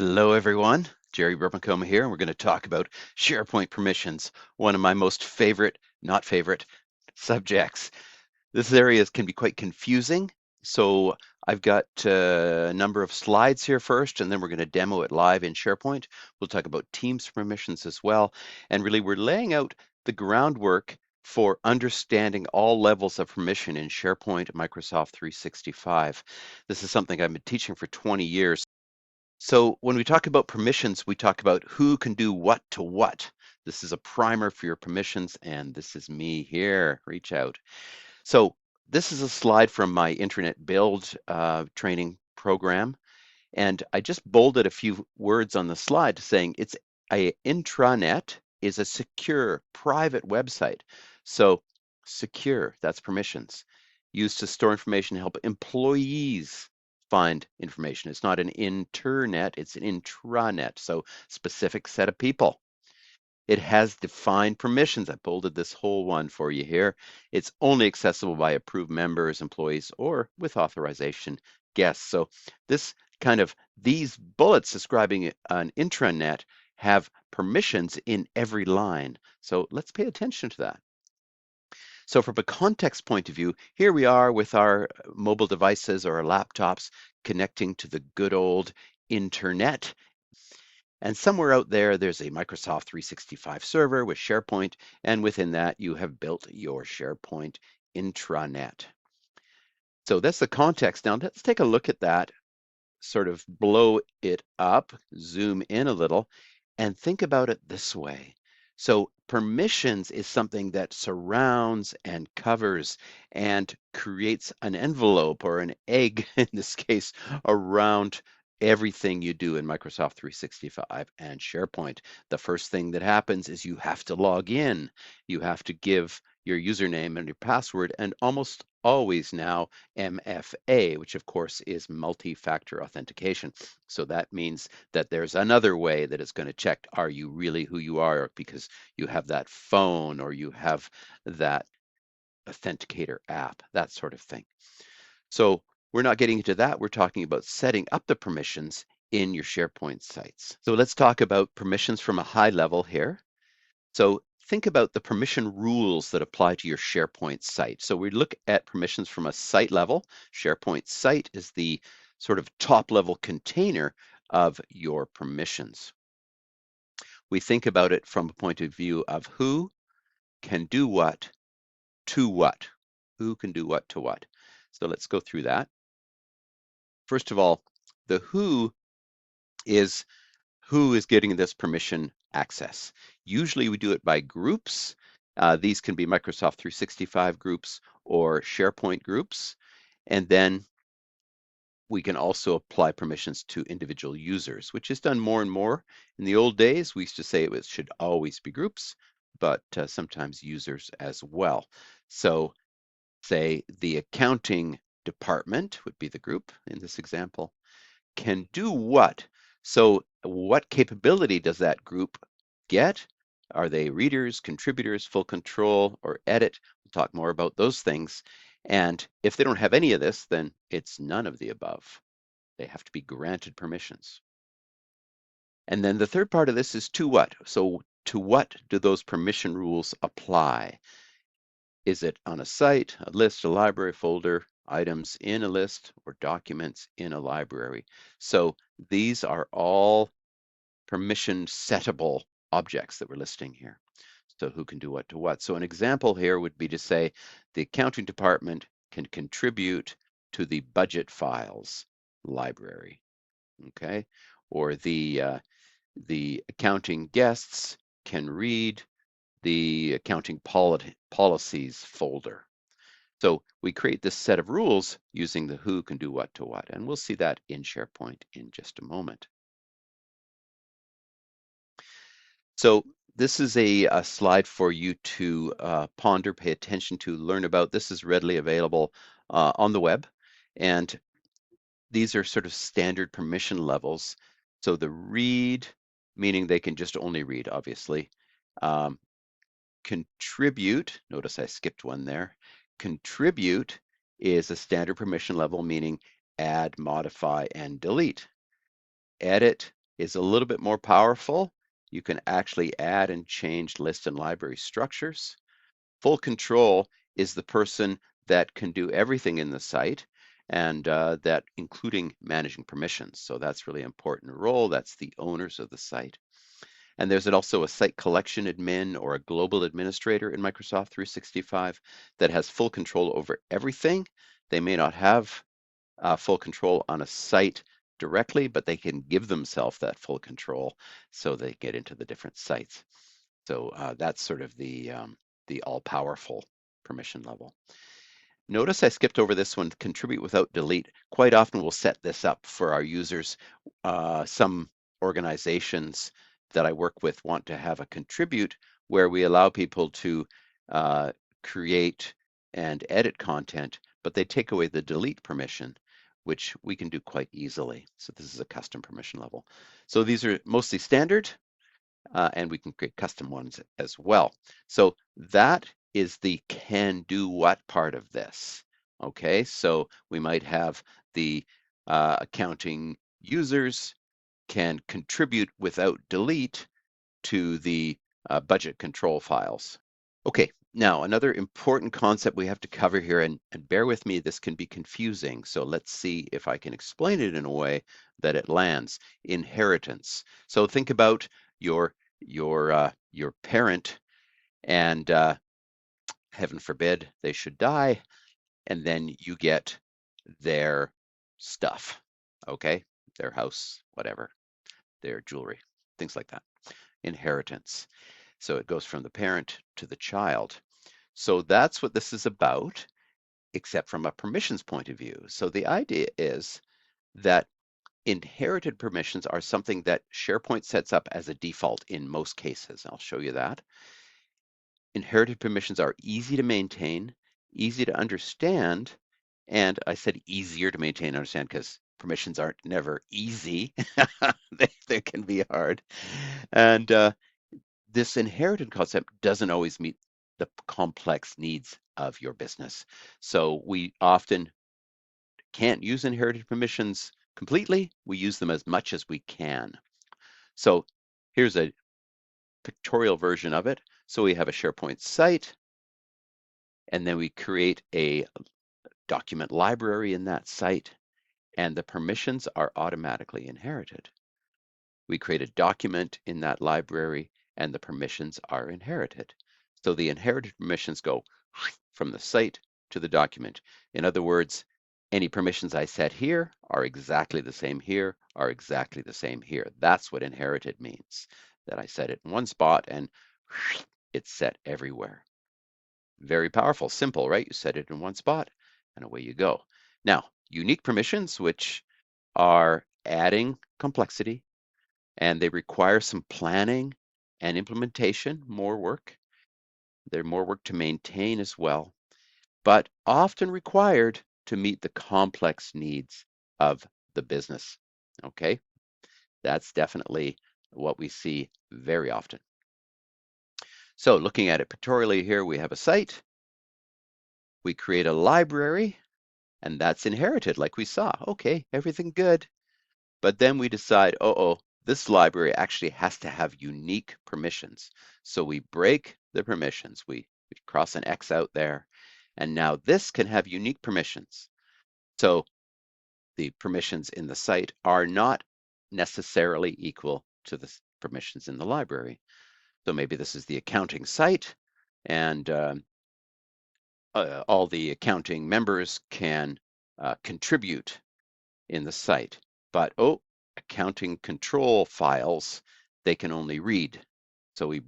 Hello, everyone. Gerry Brimacombe here, and we're going to talk about SharePoint permissions, one of my most not favorite, subjects. This area can be quite confusing, so I've got a number of slides here first, and then we're going to demo it live in SharePoint. We'll talk about Teams permissions as well, and really we're laying out the groundwork for understanding all levels of permission in SharePoint Microsoft 365. This is something I've been teaching for 20 years. So when we talk about permissions, we talk about who can do what to what. This is a primer for your permissions, and this is me here. Reach out. So this is a slide from my intranet build training program, and I just bolded a few words on the slide saying it's a intranet is a secure private website. So secure, that's permissions. Used to store information to help employees find information. It's not an internet, it's an intranet. So specific set of people. It has defined permissions. I bolded this whole one for you here. It's only accessible by approved members, employees, or with authorization guests. So these bullets describing an intranet have permissions in every line. So let's pay attention to that. So from a context point of view, here we are with our mobile devices or our laptops connecting to the good old internet. And somewhere out there, there's a Microsoft 365 server with SharePoint, and within that, you have built your SharePoint intranet. So that's the context. Now let's take a look at that, sort of blow it up, zoom in a little, and think about it this way. So permissions is something that surrounds and covers and creates an envelope or an egg, in this case, around everything you do in Microsoft 365 and SharePoint. The first thing that happens is you have to log in. You have to give your username and your password, and almost always now MFA, which of course is multi-factor authentication. So that means that there's another way that it's going to check, are you really who you are, because you have that phone or you have that authenticator app, that sort of thing. So we're not getting into that. We're talking about setting up the permissions in your SharePoint sites. So let's talk about permissions from a high level here. So think about the permission rules that apply to your SharePoint site. So we look at permissions from a site level. SharePoint site is the sort of top level container of your permissions. We think about it from a point of view of who can do what to what. Who can do what to what. So let's go through that. First of all, the who is getting this permission access. Usually we do it by groups. These can be Microsoft 365 groups or SharePoint groups. And then we can also apply permissions to individual users, which is done more and more. In the old days, we used to say it should always be groups, but sometimes users as well. So say the accounting department would be the group in this example, can do what? So what capability does that group get? Are they readers, contributors, full control, or edit? We'll talk more about those things. And if they don't have any of this, then it's none of the above. They have to be granted permissions. And then the third part of this is to what? So to what do those permission rules apply? Is it on a site, a list, a library, folder, items in a list, or documents in a library? So these are all permission settable objects that we're listing here. So who can do what to what? So an example here would be to say the accounting department can contribute to the budget files library, okay? Or the accounting guests can read the accounting policies folder. So we create this set of rules using the who can do what to what, and we'll see that in SharePoint in just a moment. So this is a slide for you to ponder, pay attention to, learn about. This is readily available on the web, and these are sort of standard permission levels. So the read, meaning they can just only read, obviously. Contribute, notice I skipped one there. Contribute is a standard permission level, meaning add, modify, and delete. Edit is a little bit more powerful. You can actually add and change list and library structures. Full control is the person that can do everything in the site, and that including managing permissions. So that's really important role. That's the owners of the site. And there's also a site collection admin or a global administrator in Microsoft 365 that has full control over everything. They may not have full control on a site directly, but they can give themselves that full control so they get into the different sites. So that's sort of the all-powerful permission level. Notice I skipped over this one, contribute without delete. Quite often we'll set this up for our users. Some organizations that I work with want to have a contribute where we allow people to create and edit content, but they take away the delete permission, which we can do quite easily. So this is a custom permission level. So these are mostly standard, and we can create custom ones as well. So that is the can do what part of this. Okay, so we might have the accounting users can contribute without delete to the budget control files. Okay, now another important concept we have to cover here, and bear with me, this can be confusing. So let's see if I can explain it in a way that it lands. Inheritance. So think about your parent, and heaven forbid they should die, and then you get their stuff. Okay, their house, whatever, their jewelry, things like that. Inheritance. So it goes from the parent to the child. So that's what this is about, except from a permissions point of view. So the idea is that inherited permissions are something that SharePoint sets up as a default in most cases. I'll show you that. Inherited permissions are easy to maintain, easy to understand, and I said easier to maintain and understand because permissions aren't never easy. they can be hard. And this inherited concept doesn't always meet the complex needs of your business. So we often can't use inherited permissions completely. We use them as much as we can. So here's a pictorial version of it. So we have a SharePoint site, and then we create a document library in that site, and the permissions are automatically inherited. We create a document in that library, and the permissions are inherited. So the inherited permissions go from the site to the document. In other words, any permissions I set here are exactly the same here, are exactly the same here. That's what inherited means, that I set it in one spot and it's set everywhere. Very powerful, simple, right? You set it in one spot and away you go. Now, unique permissions, which are adding complexity, and they require some planning and implementation, more work. They're more work to maintain as well, but often required to meet the complex needs of the business. Okay, that's definitely what we see very often. So looking at it pictorially here, we have a site, we create a library, and that's inherited like we saw. Okay, everything good. But then we decide, this library actually has to have unique permissions. So we break the permissions. We cross an X out there. And now this can have unique permissions. So the permissions in the site are not necessarily equal to the permissions in the library. So maybe this is the accounting site, and all the accounting members can contribute in the site. But accounting control files, they can only read. So we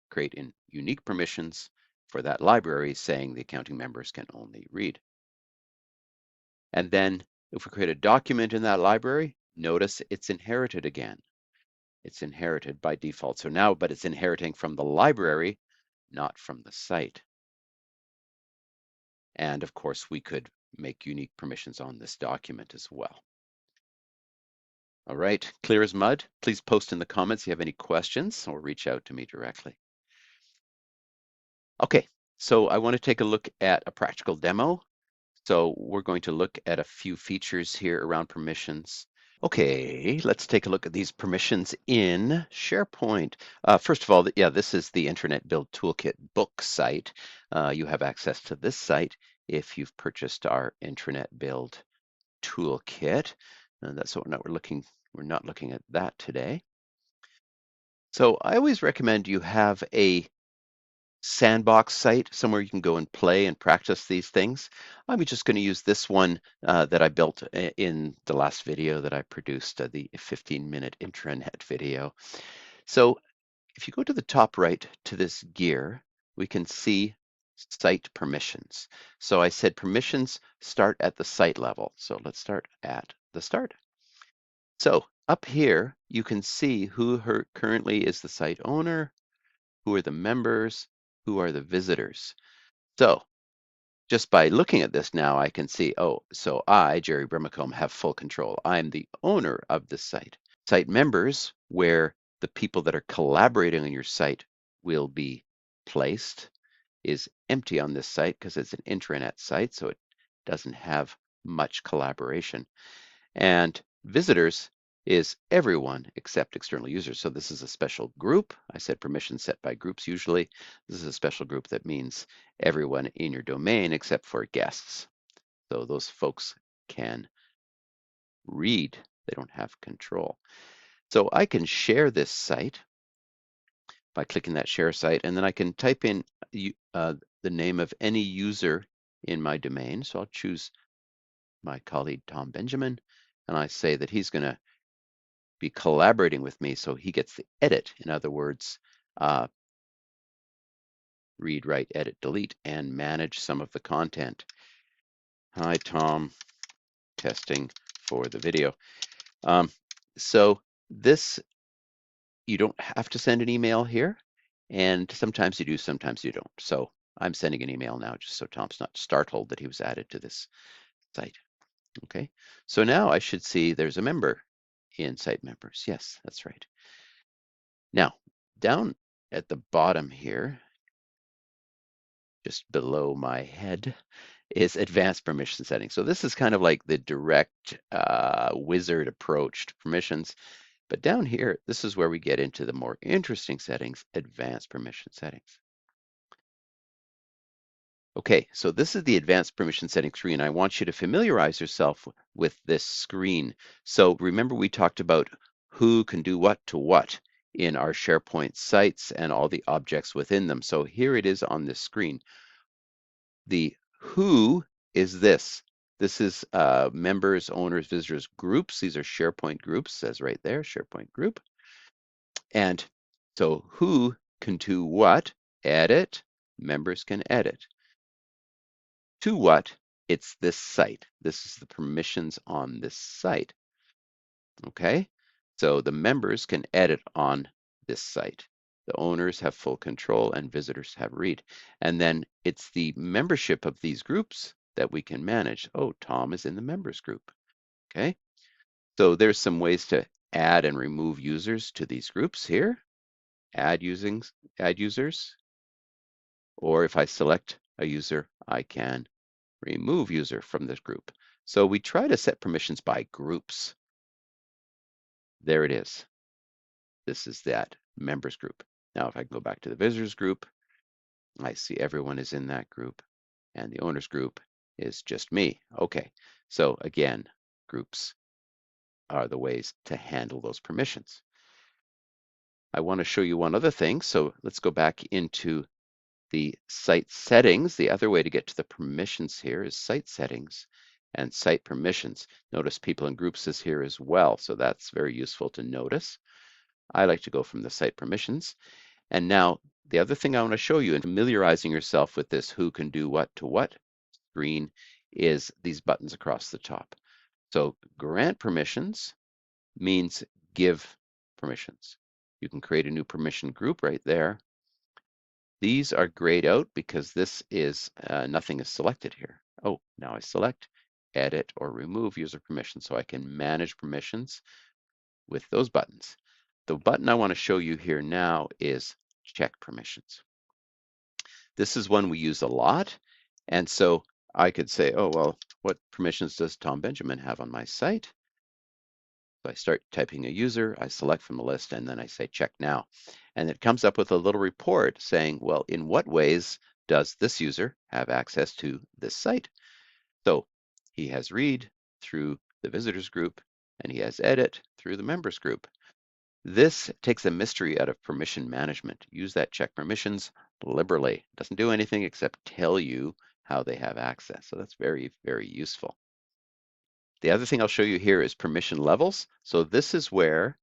create in unique permissions for that library saying the accounting members can only read. And then if we create a document in that library, notice it's inherited again. It's inherited by default. So now, but it's inheriting from the library, not from the site. And of course, we could make unique permissions on this document as well. All right, clear as mud. Please post in the comments if you have any questions or reach out to me directly. Okay, so I want to take a look at a practical demo. So we're going to look at a few features here around permissions. Okay, let's take a look at these permissions in SharePoint. First of all, yeah, this is the Intranet Build Toolkit book site. You have access to this site if you've purchased our Intranet Build Toolkit. That's what we're not looking at that today. So I always recommend you have a sandbox site, somewhere you can go and play and practice these things. I'm just going to use this one that I built in the last video that I produced, the 15-minute intranet video. So if you go to the top right to this gear, we can see site permissions. So I said permissions start at the site level. So let's start at the start. So up here, you can see who currently is the site owner, who are the members, who are the visitors. So just by looking at this now, I can see, oh, so I, Gerry Brimacombe, have full control. I'm the owner of this site. Site members, where the people that are collaborating on your site will be placed, is empty on this site because it's an intranet site, so it doesn't have much collaboration. And visitors is everyone except external users. So this is a special group. I said permission set by groups usually. This is a special group that means everyone in your domain except for guests. So those folks can read. They don't have control. So I can share this site by clicking that share site, and then I can type in the name of any user in my domain. So I'll choose my colleague Tom Benjamin, and I say that he's going to be collaborating with me, so he gets the edit. In other words, read, write, edit, delete, and manage some of the content. Hi, Tom, testing for the video. So this, you don't have to send an email here, and sometimes you do, sometimes you don't. So I'm sending an email now just so Tom's not startled that he was added to this site. Okay, so now I should see there's a member in site members. Yes, that's right. Now, down at the bottom here, just below my head, is advanced permission settings. So this is kind of like the direct wizard approach to permissions. But down here, this is where we get into the more interesting settings, advanced permission settings. Okay, so this is the advanced permission settings screen. I want you to familiarize yourself with this screen. So remember we talked about who can do what to what in our SharePoint sites and all the objects within them. So here it is on this screen. The who is this. This is members, owners, visitors, groups. These are SharePoint groups, says right there, SharePoint group. And so who can do what? Edit. Members can edit. To what? It's this site. This is the permissions on this site. Okay? So the members can edit on this site. The owners have full control and visitors have read. And then it's the membership of these groups that we can manage. Oh, Tom is in the members group. Okay? So there's some ways to add and remove users to these groups here. Add users. Or if I select a user, I can remove user from this group. So we try to set permissions by groups. There it is. This is that members group. Now, if I go back to the visitors group, I see everyone is in that group, and the owners group is just me. Okay, so again, groups are the ways to handle those permissions. I want to show you one other thing. So let's go back into the site settings. The other way to get to the permissions here is site settings and site permissions. Notice people and groups is here as well, so that's very useful to notice. I like to go from the site permissions. And now the other thing I want to show you in familiarizing yourself with this who can do what to what screen is these buttons across the top. So grant permissions means give permissions. You can create a new permission group right there. These are grayed out because this is nothing is selected here. Oh, now I select edit or remove user permission so I can manage permissions with those buttons. The button I want to show you here now is check permissions. This is one we use a lot. And so I could say, oh, well, what permissions does Tom Benjamin have on my site? So I start typing a user, I select from the list, and then I say check now. And it comes up with a little report saying, well, in what ways does this user have access to this site? So he has read through the visitors group, and he has edit through the members group. This takes the mystery out of permission management. Use that check permissions liberally. It doesn't do anything except tell you how they have access. So that's very, very useful. The other thing I'll show you here is permission levels. So this is where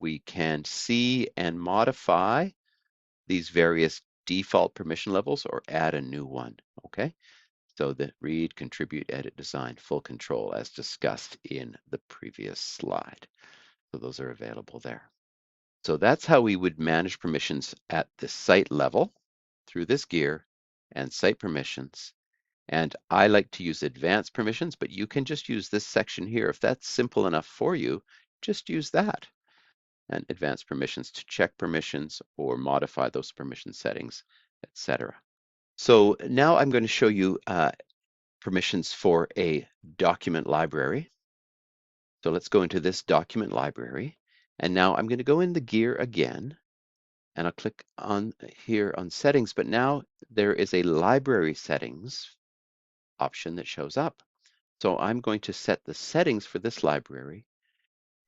we can see and modify these various default permission levels or add a new one, okay? So the read, contribute, edit, design, full control as discussed in the previous slide. So those are available there. So that's how we would manage permissions at the site level through this gear and site permissions. And I like to use advanced permissions, but you can just use this section here. If that's simple enough for you, just use that. And advanced permissions to check permissions or modify those permission settings, etc. So now I'm going to show you permissions for a document library. So let's go into this document library. And now I'm going to go in the gear again, and I'll click on here on settings, but now there is a library settings option that shows up. So I'm going to set the settings for this library,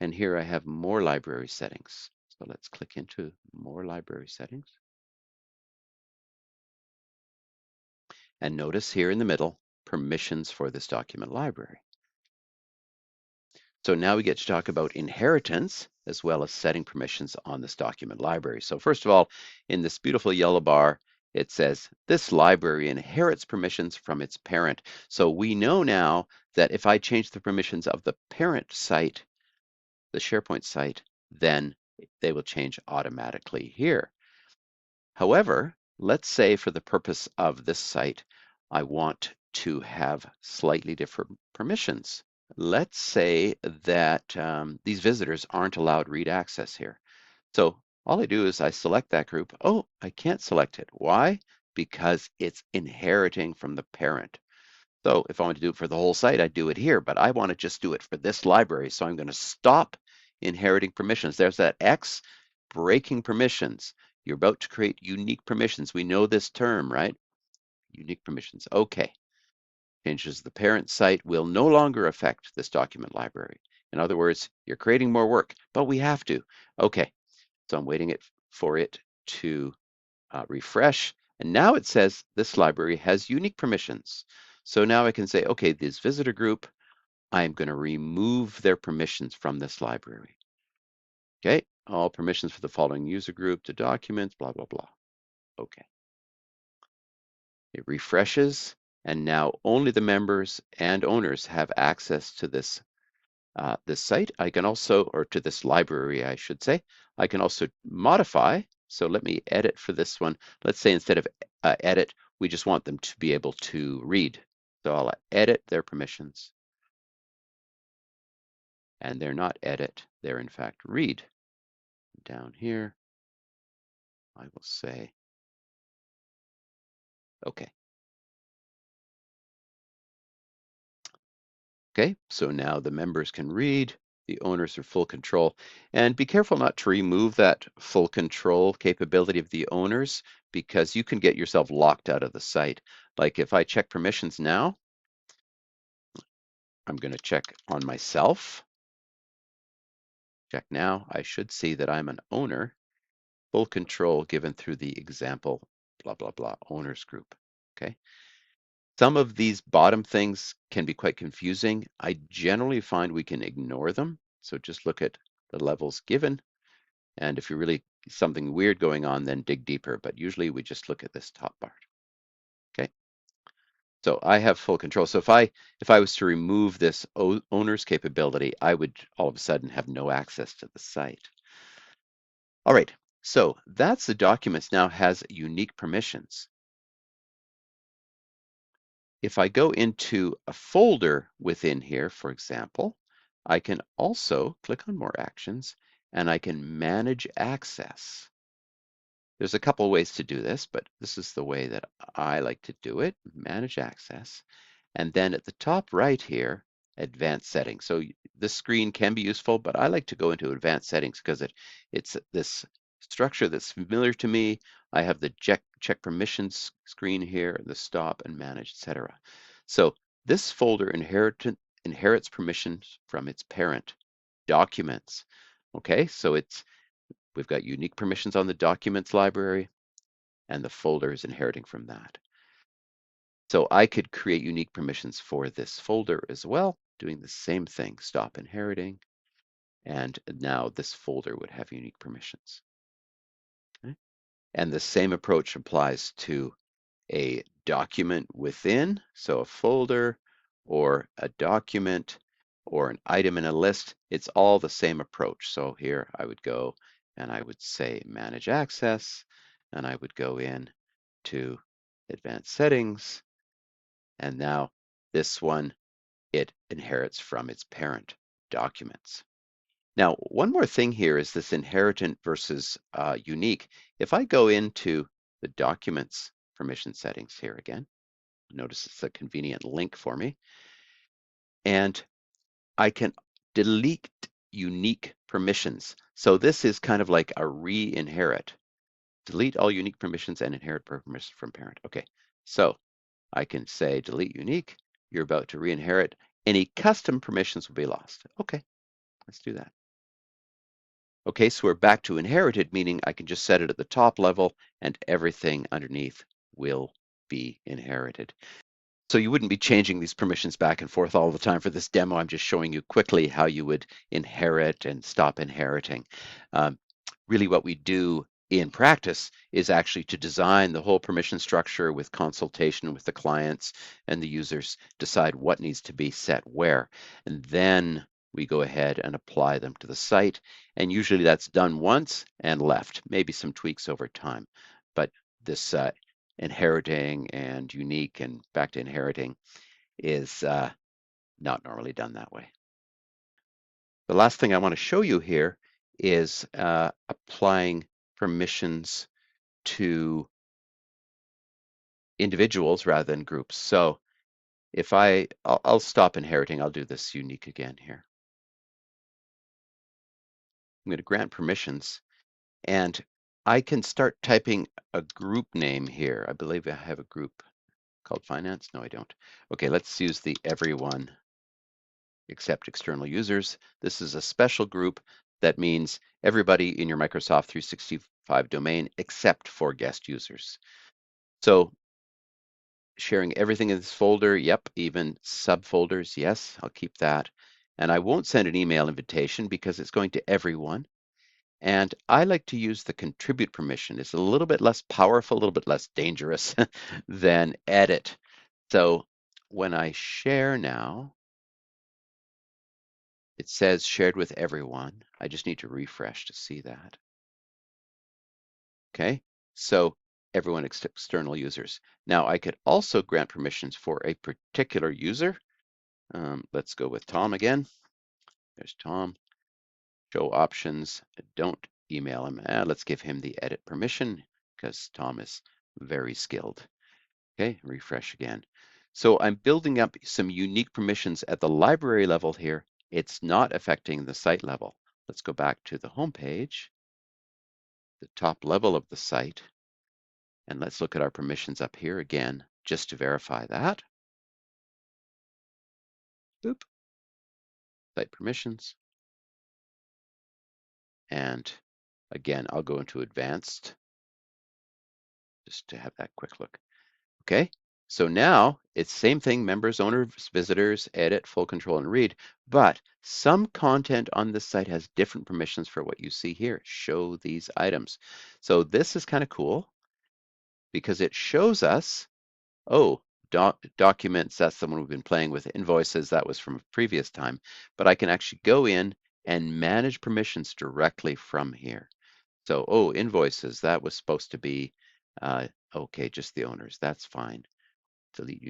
and here I have more library settings. So let's click into more library settings. And notice here in the middle, permissions for this document library. So now we get to talk about inheritance as well as setting permissions on this document library. So first of all, in this beautiful yellow bar, it says this library inherits permissions from its parent. So we know now that if I change the permissions of the parent site, the SharePoint site, then they will change automatically here. However, let's say for the purpose of this site, I want to have slightly different permissions. Let's say that these visitors aren't allowed read access here. So all I do is I select that group. Oh, I can't select it. Why? Because it's inheriting from the parent. So if I want to do it for the whole site, I do it here, but I want to just do it for this library. So I'm going to stop inheriting permissions. There's that X, breaking permissions. You're about to create unique permissions. We know this term, right? Unique permissions. Okay. Changes to the parent site will no longer affect this document library. In other words, you're creating more work, but we have to. Okay. So I'm waiting for it to refresh. And now it says this library has unique permissions. So now I can say, okay, this visitor group, I'm going to remove their permissions from this library. Okay, all permissions for the following user group to documents, blah, blah, blah. Okay. It refreshes, and now only the members and owners have access to this this site. I can also, or to this library, I should say. I can also modify. So let me edit for this one. Let's say instead of edit, we just want them to be able to read. So I'll edit their permissions. And they're not edit, they're in fact read. Down here, I will say, okay. Okay, so now the members can read, the owners are full control, and be careful not to remove that full control capability of the owners because you can get yourself locked out of the site. Like if I check permissions now, I'm going to check on myself. Check now, I should see that I'm an owner, full control given through the example, blah, blah, blah, owners group, okay? Some of these bottom things can be quite confusing. I generally find we can ignore them. So just look at the levels given. And if you're really something weird going on, then dig deeper. But usually we just look at this top part. Okay. So I have full control. So if I was to remove this owner's capability, I would all of a sudden have no access to the site. All right. So that's the documents now has unique permissions. If I go into a folder within here, for example, I can also click on more actions and I can manage access. There's a couple ways to do this, but this is the way that I like to do it, manage access. And then at the top right here, advanced settings. So this screen can be useful, but I like to go into advanced settings because it's this structure that's familiar to me. I have the check permissions screen here, the stop and manage, etc. So this folder inherits permissions from its parent, documents. Okay, so we've got unique permissions on the documents library, and the folder is inheriting from that. So I could create unique permissions for this folder as well, doing the same thing, stop inheriting, and now this folder would have unique permissions. Okay? And the same approach applies to a document within, so a folder or a document or an item in a list. It's all the same approach. So here I would go and I would say manage access, and I would go in to advanced settings, and now this one, it inherits from its parent, documents. Now, one more thing here is this inheritant versus unique. If I go into the documents permission settings here again, notice it's a convenient link for me, and I can delete unique permissions. So this is kind of like a re-inherit. Delete all unique permissions and inherit permissions from parent. Okay, so I can say delete unique, you're about to re-inherit, any custom permissions will be lost. Okay, let's do that. Okay, so we're back to inherited, meaning I can just set it at the top level and everything underneath will be inherited. So you wouldn't be changing these permissions back and forth all the time for this demo. I'm just showing you quickly how you would inherit and stop inheriting. Really what we do in practice is actually to design the whole permission structure with consultation with the clients and the users, decide what needs to be set where, and then we go ahead and apply them to the site. And usually that's done once and left, maybe some tweaks over time. But this inheriting and unique and back to inheriting is not normally done that way. The last thing I want to show you here is applying permissions to individuals rather than groups. So if I'll stop inheriting, I'll do this unique again here. I'm going to grant permissions, and I can start typing a group name here. I believe I have a group called finance. No, I don't. Okay, let's use the everyone except external users. This is a special group that means everybody in your Microsoft 365 domain except for guest users. So sharing everything in this folder, yep, even subfolders, yes, I'll keep that. And I won't send an email invitation because it's going to everyone. And I like to use the contribute permission. It's a little bit less powerful, a little bit less dangerous than edit. So when I share now, it says shared with everyone. I just need to refresh to see that. Okay, so everyone except external users. Now I could also grant permissions for a particular user. Let's go with Tom again. There's Tom. Show options. Don't email him. Let's give him the edit permission because Tom is very skilled. Okay, refresh again. So I'm building up some unique permissions at the library level here. It's not affecting the site level. Let's go back to the home page, the top level of the site, and let's look at our permissions up here again, just to verify that. Boop, site permissions. And again, I'll go into advanced just to have that quick look. Okay, so now it's same thing, members, owners, visitors, edit, full control, and read, but some content on this site has different permissions for what you see here. Show these items. So this is kind of cool because it shows us, oh, documents, that's the one we've been playing with. Invoices, that was from a previous time, but I can actually go in and manage permissions directly from here. So, oh, invoices, that was supposed to be, okay, just the owners, that's fine. Delete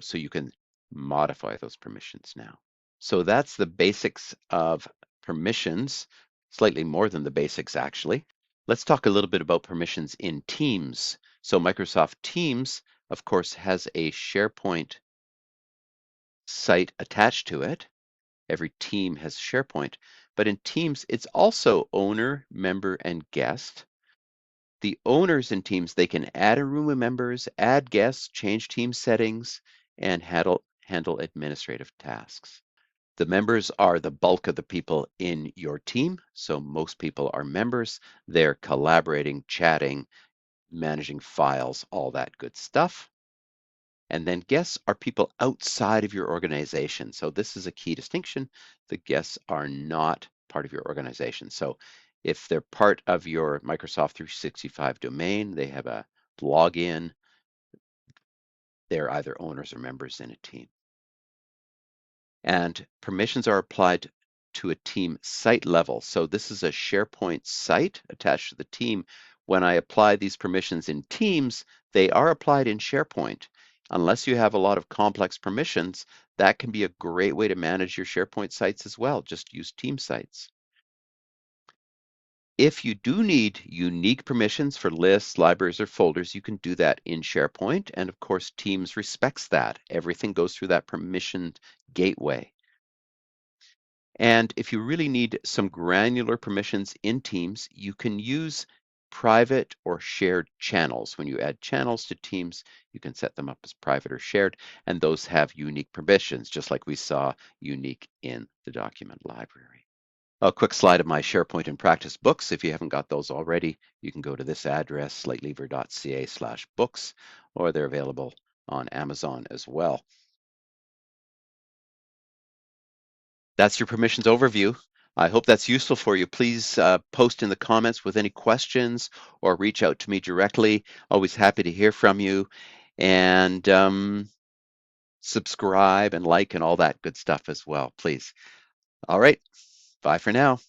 so you can modify those permissions now. So that's the basics of permissions, slightly more than the basics actually. Let's talk a little bit about permissions in Teams. So Microsoft Teams, of course, has a SharePoint site attached to it. Every team has SharePoint, but in Teams, it's also owner, member, and guest. The owners in Teams, they can add a room of members, add guests, change team settings, and handle administrative tasks. The members are the bulk of the people in your team, so most people are members. They're collaborating, chatting, managing files, all that good stuff. And then guests are people outside of your organization. So this is a key distinction. The guests are not part of your organization. So if they're part of your Microsoft 365 domain, they have a login, they're either owners or members in a team. And permissions are applied to a team site level. So this is a SharePoint site attached to the team. When I apply these permissions in Teams, they are applied in SharePoint. Unless you have a lot of complex permissions, that can be a great way to manage your SharePoint sites as well. Just use team sites. If you do need unique permissions for lists, libraries, or folders, you can do that in SharePoint. And of course, Teams respects that. Everything goes through that permissioned gateway. And if you really need some granular permissions in Teams, you can use private or shared channels. When you add channels to Teams, you can set them up as private or shared, and those have unique permissions, just like we saw unique in the document library. A quick slide of my SharePoint and practice books. If you haven't got those already, you can go to this address, lightlever.ca/books, or they're available on Amazon as well. That's your permissions overview. I hope that's useful for you. Please post in the comments with any questions or reach out to me directly. Always happy to hear from you. And subscribe and like and all that good stuff as well, please. All right. Bye for now.